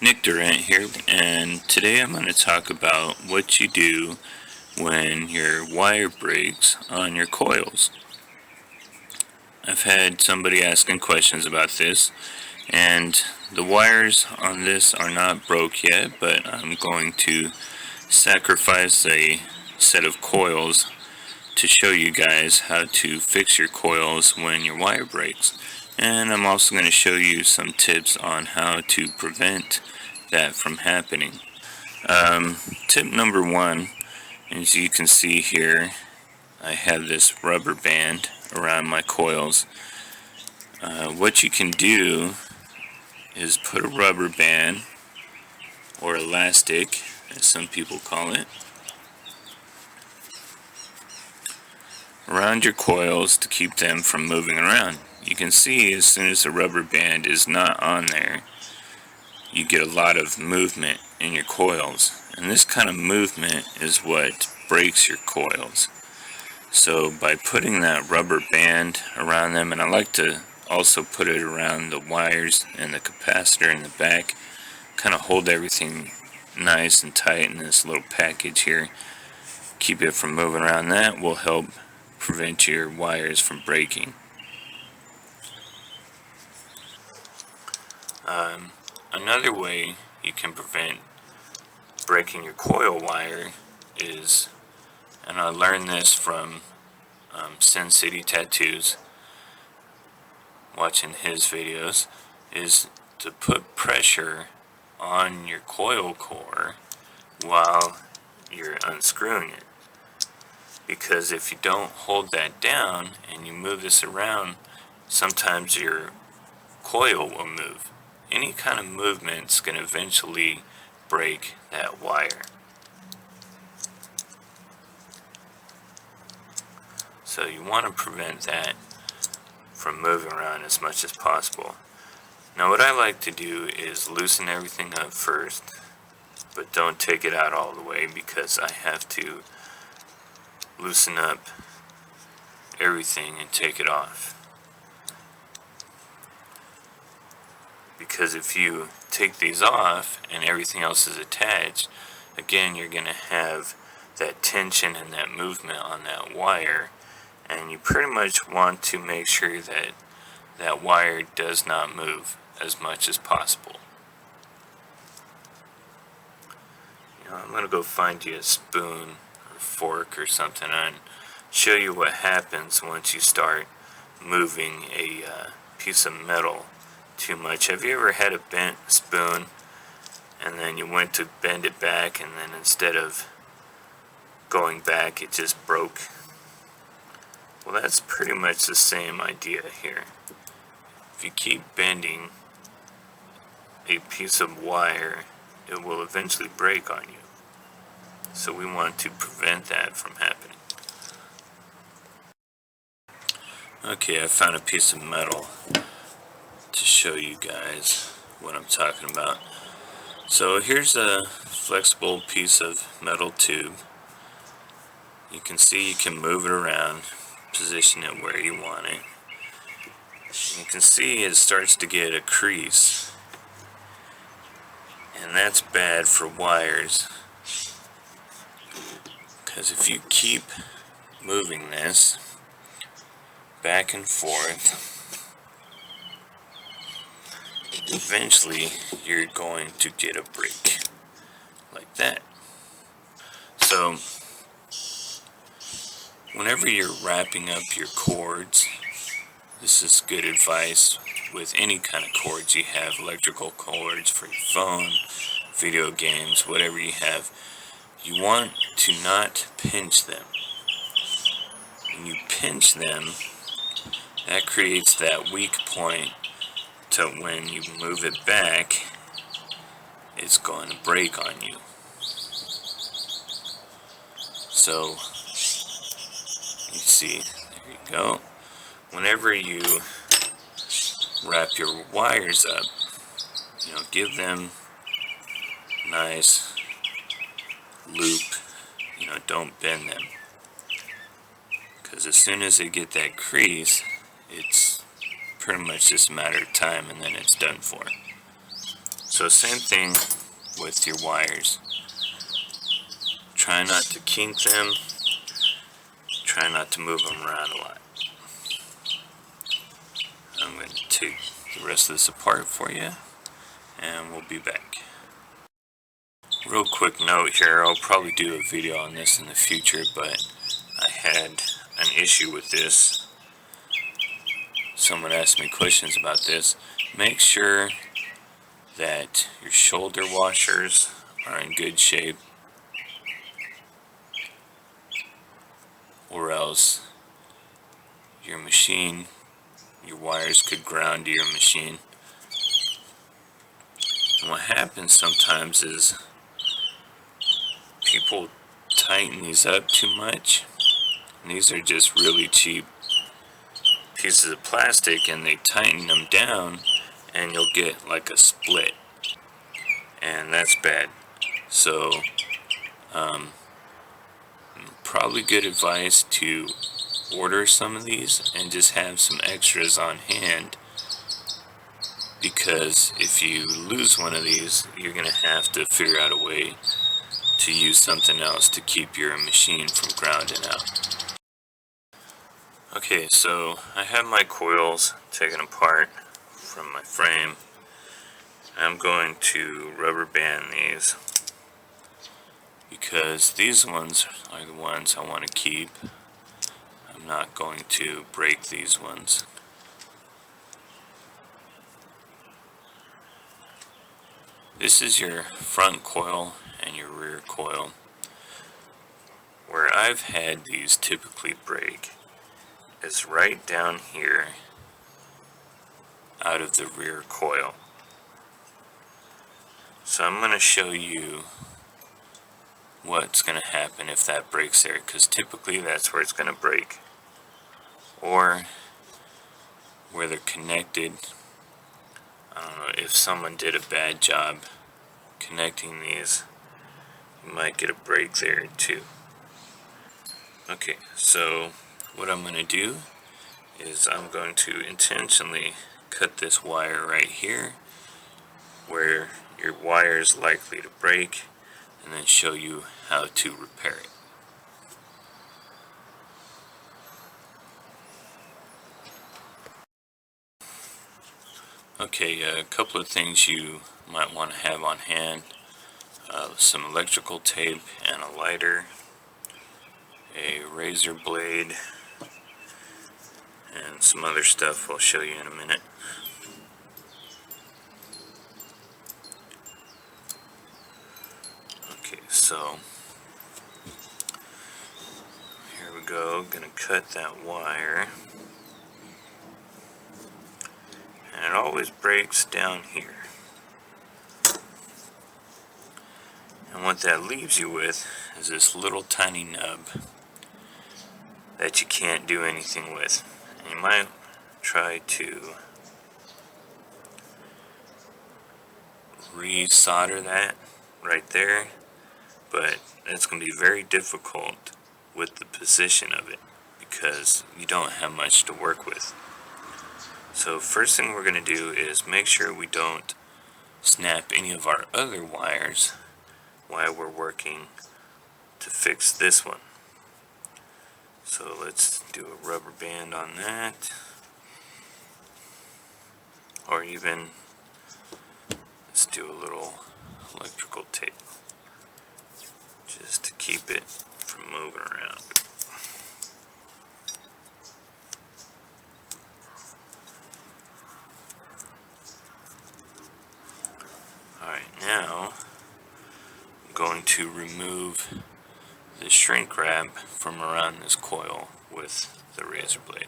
Nick Durant here, and today I'm going to talk about what you do when your wire breaks on your coils. I've had somebody asking questions about this, and the wires on this are not broke yet, but I'm going to sacrifice a set of coils to show you guys how to fix your coils when your wire breaks. And I'm also going to show you some tips on how to prevent that from happening. Tip number one, as you can see here, I have this rubber band around my coils. What you can do is put a rubber band, or elastic as some people call it, around your coils to keep them from moving around. You can see as soon as the rubber band is not on there, you get a lot of movement in your coils, and this kind of movement is what breaks your coils. So by putting that rubber band around them, and I like to also put it around the wires and the capacitor in the back, kind of hold everything nice and tight in this little package here, keep it from moving around. That will help prevent your wires from breaking. Another way you can prevent breaking your coil wire is, and I learned this from Sin City Tattoos, watching his videos, is to put pressure on your coil core while you're unscrewing it. Because if you don't hold that down and you move this around, sometimes your coil will move. Any kind of movement's going to eventually break that wire. So you want to prevent that from moving around as much as possible. Now what I like to do is loosen everything up first, but don't take it out all the way, because I have to loosen up everything and take it off. Because if you take these off and everything else is attached, again you're going to have that tension and that movement on that wire, and you pretty much want to make sure that that wire does not move as much as possible. I'm going to go find you a spoon or fork or something and show you what happens once you start moving a piece of metal too much. Have you ever had a bent spoon and then you went to bend it back, and then instead of going back it just broke? Well, that's pretty much the same idea here. If you keep bending a piece of wire, it will eventually break on you. So we want to prevent that from happening. Okay, I found a piece of metal to show you guys what I'm talking about. So here's a flexible piece of metal tube. You can see you can move it around, position it where you want it. And you can see it starts to get a crease, and that's bad for wires, because if you keep moving this back and forth, eventually you're going to get a break like that. So whenever you're wrapping up your cords, this is good advice with any kind of cords you have, electrical cords for your phone, video games, whatever you have. You want to not pinch them. When you pinch them, that creates that weak point to when you move it back, it's going to break on you. So, you see, there you go. Whenever you wrap your wires up, give them nice loop, don't bend them. Because as soon as they get that crease, it's pretty much just a matter of time and then it's done for. So same thing with your wires. Try not to kink them. Try not to move them around a lot. I'm going to take the rest of this apart for you, and we'll be back. Real quick note here, I'll probably do a video on this in the future, but I had an issue with this. Someone asked me questions about this. Make sure that your shoulder washers are in good shape, or else your machine, your wires could ground to your machine. And what happens sometimes is people tighten these up too much, and these are just really cheap pieces of plastic, and they tighten them down and you'll get like a split, and that's bad. So probably good advice to order some of these and just have some extras on hand, because if you lose one of these, you're gonna have to figure out a way to use something else to keep your machine from grounding out. Okay, so I have my coils taken apart from my frame. I'm going to rubber band these because these ones are the ones I want to keep. I'm not going to break these ones. This is your front coil and your rear coil. Where I've had these typically break is right down here out of the rear coil. So I'm going to show you what's going to happen if that breaks there, because typically that's where it's going to break, or where they're connected. I don't know, if someone did a bad job connecting these, you might get a break there too. Okay, so what I'm going to do is I'm going to intentionally cut this wire right here where your wire is likely to break, and then show you how to repair it. Okay, a couple of things you might want to have on hand. Some electrical tape and a lighter, a razor blade, and some other stuff I'll show you in a minute. Okay, so here we go. Gonna cut that wire, and it always breaks down here. And what that leaves you with is this little tiny nub that you can't do anything with. And you might try to re-solder that right there, but it's going to be very difficult with the position of it because you don't have much to work with. So first thing we're going to do is make sure we don't snap any of our other wires while we're working to fix this one. So let's do a rubber band on that, or even let's do a little electrical tape just to keep it from moving around. Alright, now I'm going to remove the shrink wrap from around this coil with the razor blade.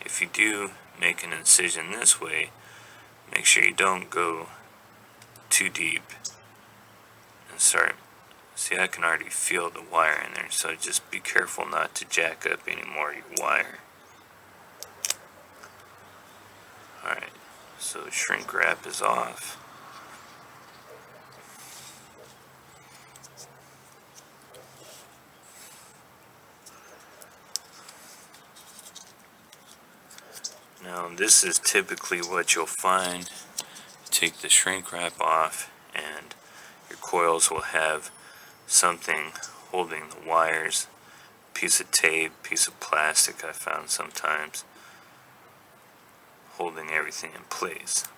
If you do make an incision this way, make sure you don't go too deep and start. See, I can already feel the wire in there, so just be careful not to jack up any more of your wire. Alright, so shrink wrap is off. Now Now this is typically what you'll find. Take the shrink wrap off and your coils will have something holding the wires, piece of tape, piece of plastic I found sometimes, holding everything in place.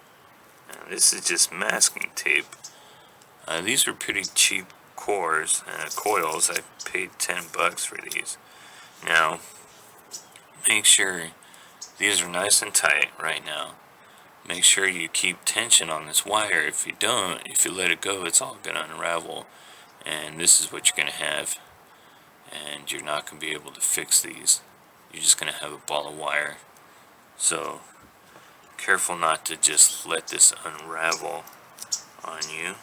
And this is just masking tape. These were pretty cheap coils. I paid $10 for these. Now, make sure these are nice and tight right now. Make sure you keep tension on this wire. If you don't, if you let it go, it's all going to unravel. And this is what you're going to have. And you're not going to be able to fix these. You're just going to have a ball of wire. So, careful not to just let this unravel on you.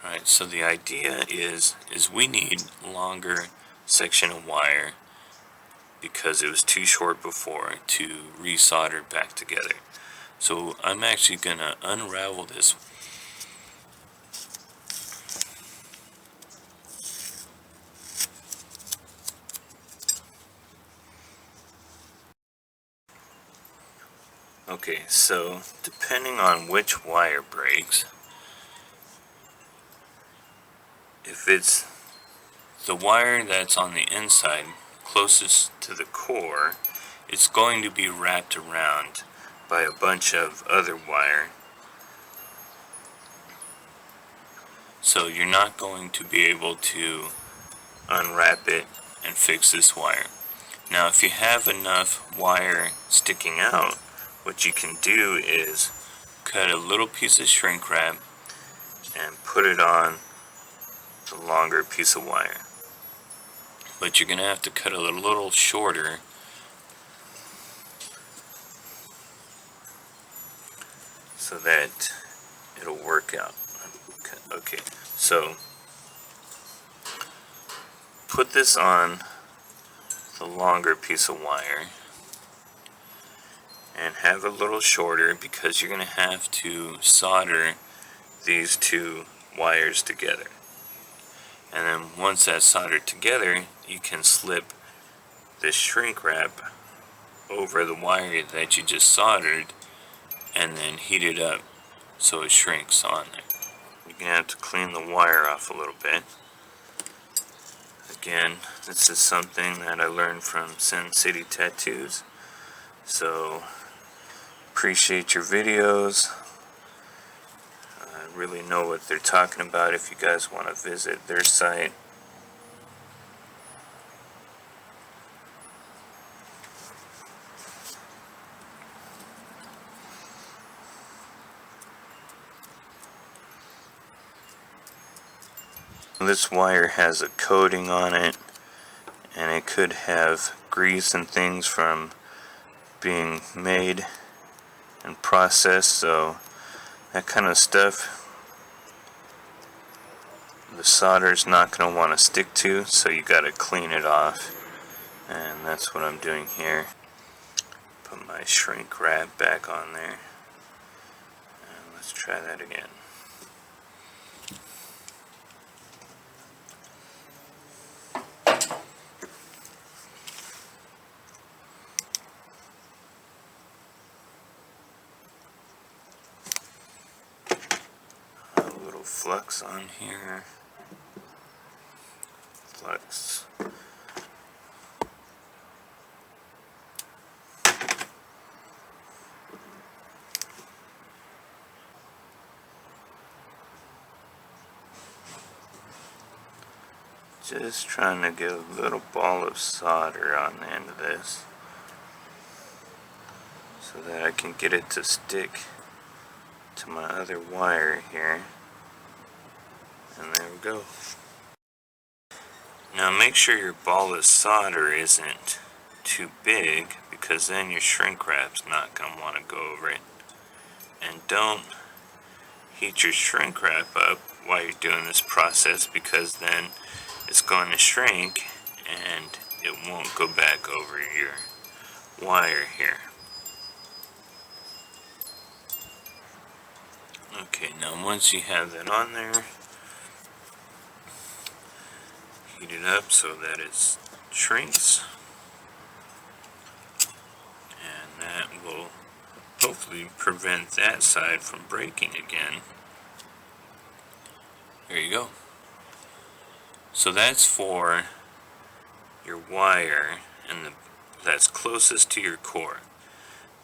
Alright, so the idea is we need longer section of wire because it was too short before to resolder back together. So I'm actually going to unravel this. Okay, so depending on which wire breaks, if it's the wire that's on the inside closest to the core, it's going to be wrapped around by a bunch of other wire. So you're not going to be able to unwrap it and fix this wire. Now if you have enough wire sticking out, what you can do is cut a little piece of shrink wrap and put it on the longer piece of wire. But you're going to have to cut it a little shorter so that it'll work out. Okay, so put this on the longer piece of wire and have it a little shorter because you're going to have to solder these two wires together. And then once that's soldered together, you can slip this shrink wrap over the wire that you just soldered and then heat it up so it shrinks on there. You're going to have to clean the wire off a little bit. Again, this is something that I learned from Sin City Tattoos. So, appreciate your videos. I really know what they're talking about if you guys want to visit their site. This wire has a coating on it, and it could have grease and things from being made and processed, so that kind of stuff the solder's not going to want to stick to, so you got to clean it off, and that's what I'm doing here. Put my shrink wrap back on there, and let's try that again. Flux on here. Flux. Just trying to get a little ball of solder on the end of this so that I can get it to stick to my other wire here. And there we go. Now make sure your ball of solder isn't too big, because then your shrink wrap's not going to want to go over it. And don't heat your shrink wrap up while you're doing this process, because then it's going to shrink and it won't go back over your wire here. Okay, now once you have that on there, heat it up so that it shrinks. hopefully prevent that side from breaking again. There you go. So that's for your wire and that's closest to your core.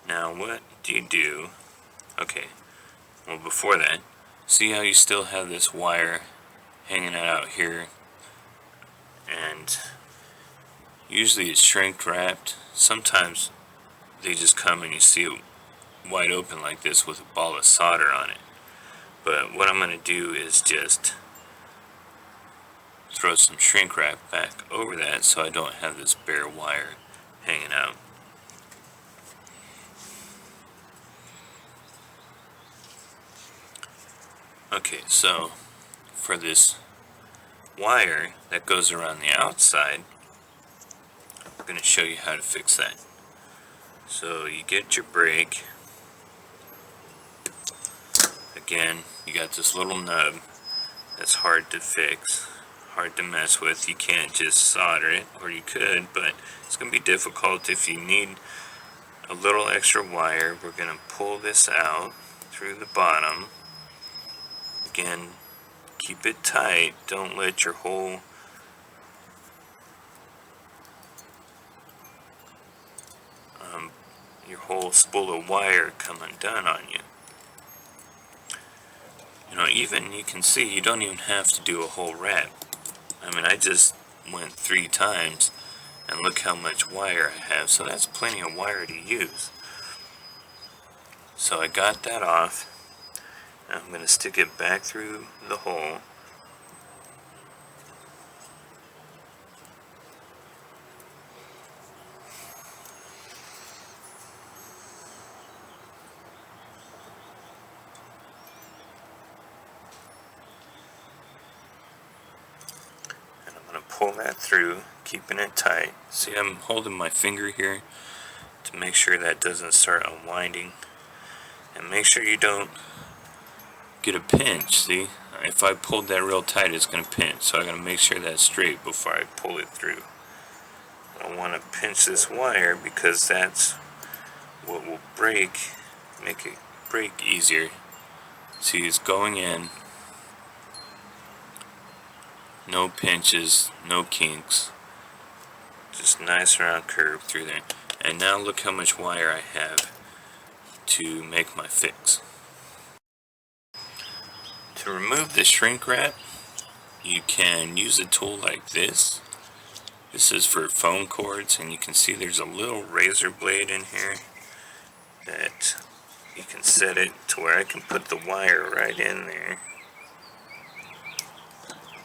Now what do you do? Okay, well before that, see how you still have this wire hanging out here, and usually it's shrink wrapped. Sometimes they just come and you see it wide open like this with a ball of solder on it. But what I'm going to do is just throw some shrink wrap back over that so I don't have this bare wire hanging out. Okay, so for this wire that goes around the outside, I'm going to show you how to fix that. So you get your brake. Again, you got this little nub that's hard to fix, hard to mess with. You can't just solder it, or you could, but it's going to be difficult. If you need a little extra wire, we're going to pull this out through the bottom. Again, keep it tight. Don't let your whole spool of wire come undone on you. You know, even you can see you don't even have to do a whole wrap. I mean, I just went 3 times and look how much wire I have, so that's plenty of wire to use. So I got that off. I'm going to stick it back through the hole. And I'm going to pull that through, keeping it tight. See, I'm holding my finger here to make sure that doesn't start unwinding. And make sure you don't get a pinch. See, if I pulled that real tight, it's going to pinch. So I got to make sure that's straight before I pull it through. I don't want to pinch this wire because that's what will make it break easier. See, it's going in. No pinches, no kinks. Just nice round curve through there. And now look how much wire I have to make my fix. To remove the shrink wrap, you can use a tool like this. This is for phone cords, and you can see there's a little razor blade in here that you can set it to where I can put the wire right in there,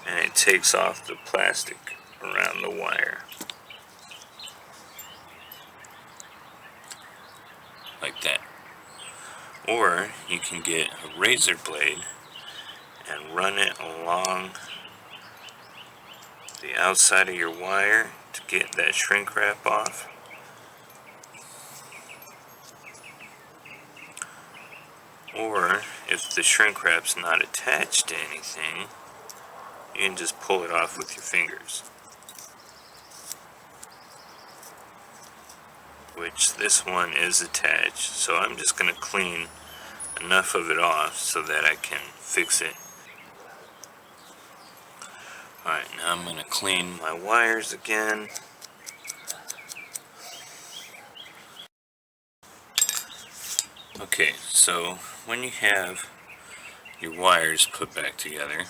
and it takes off the plastic around the wire. Like that. Or you can get a razor blade and run it along the outside of your wire to get that shrink wrap off. Or if the shrink wrap's not attached to anything, you can just pull it off with your fingers. Which this one is attached, so I'm just going to clean enough of it off so that I can fix it. Alright, now I'm going to clean my wires again. Okay, so when you have your wires put back together,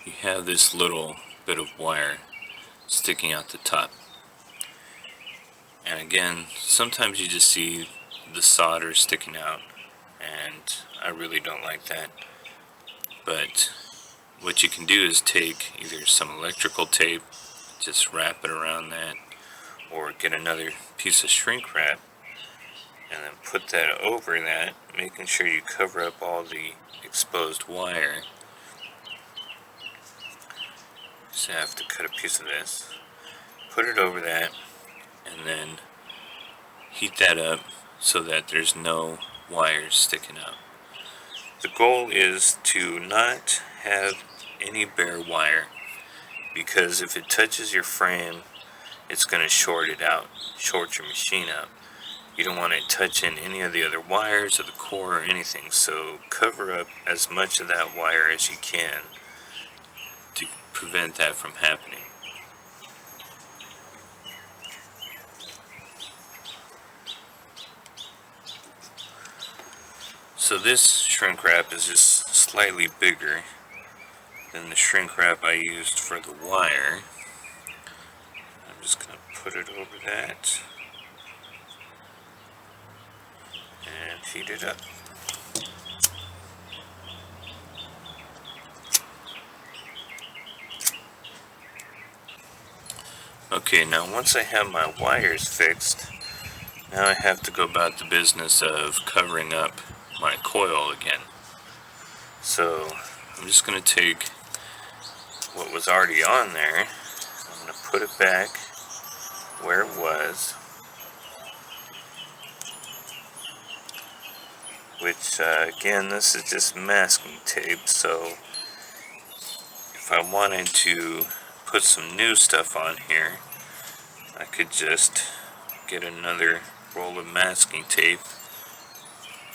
you have this little bit of wire sticking out the top. And again, sometimes you just see the solder sticking out, and I really don't like that. But what you can do is take either some electrical tape, just wrap it around that, or get another piece of shrink wrap and then put that over that, making sure you cover up all the exposed wire. So I have to cut a piece of this, put it over that, and then heat that up so that there's no wires sticking out. The goal is to not have any bare wire, because if it touches your frame, it's going to short it out, short your machine out. You don't want it touching any of the other wires or the core or anything, so cover up as much of that wire as you can to prevent that from happening. So this shrink wrap is just slightly bigger than the shrink wrap I used for the wire. I'm just going to put it over that and heat it up. Okay, now once I have my wires fixed, now I have to go about the business of covering up my coil again. So I'm just going to take what was already on there, I'm going to put it back where it was, which again, this is just masking tape, so if I wanted to put some new stuff on here, I could just get another roll of masking tape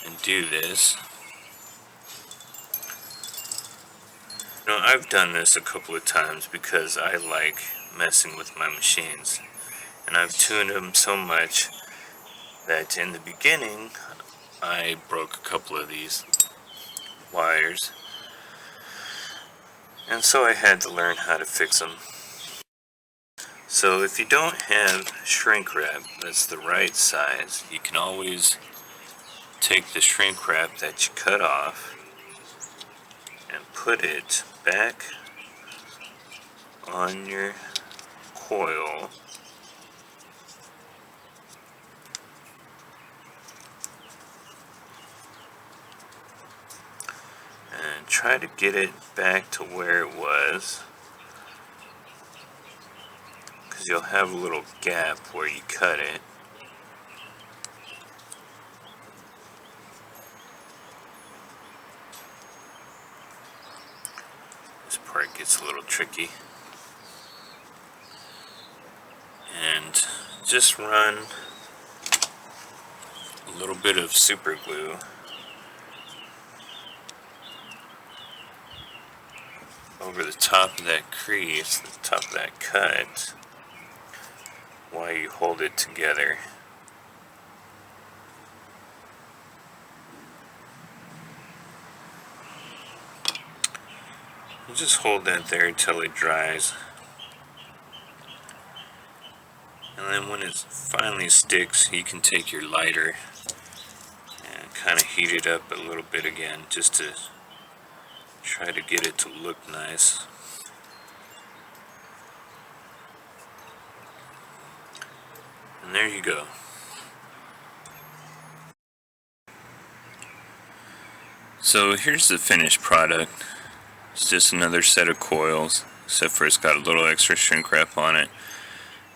and do this. You know, I've done this a couple of times because I like messing with my machines, and I've tuned them so much that in the beginning I broke a couple of these wires, and so I had to learn how to fix them. So if you don't have shrink wrap that's the right size, you can always take the shrink wrap that you cut off and put it back on your coil. And try to get it back to where it was, because you'll have a little gap where you cut it. This part gets a little tricky. And just run a little bit of super glue over the top of that crease, the top of that cut, while you hold it together. And just hold that there until it dries. And then when it finally sticks, you can take your lighter and kind of heat it up a little bit again, just to try to get it to look nice. And there you go. So here's the finished product. It's just another set of coils, except for it's got a little extra shrink wrap on it.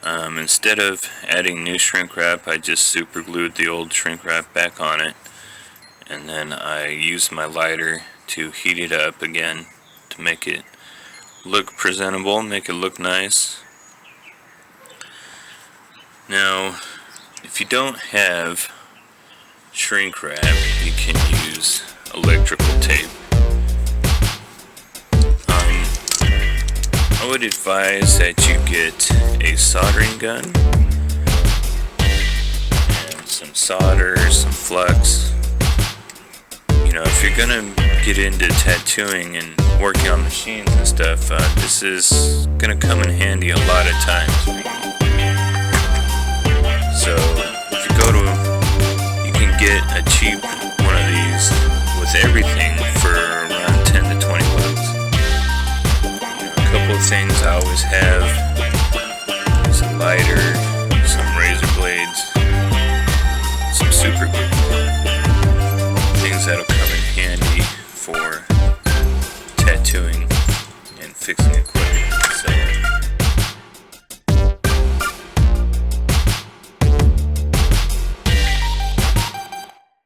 Instead of adding new shrink wrap, I just super glued the old shrink wrap back on it, and then I used my lighter to heat it up again to make it look presentable, make it look nice. Now, if you don't have shrink wrap, you can use electrical tape. I would advise that you get a soldering gun and some solder, some flux. You know, if you're gonna get into tattooing and working on machines and stuff, this is gonna come in handy a lot of times. So if you go to, you can get a cheap one of these with everything for around 10 to 20 bucks. A couple of things I always have is a lighter, some razor blades, some super glue, things that'll come in handy for tattooing and fixing equipment.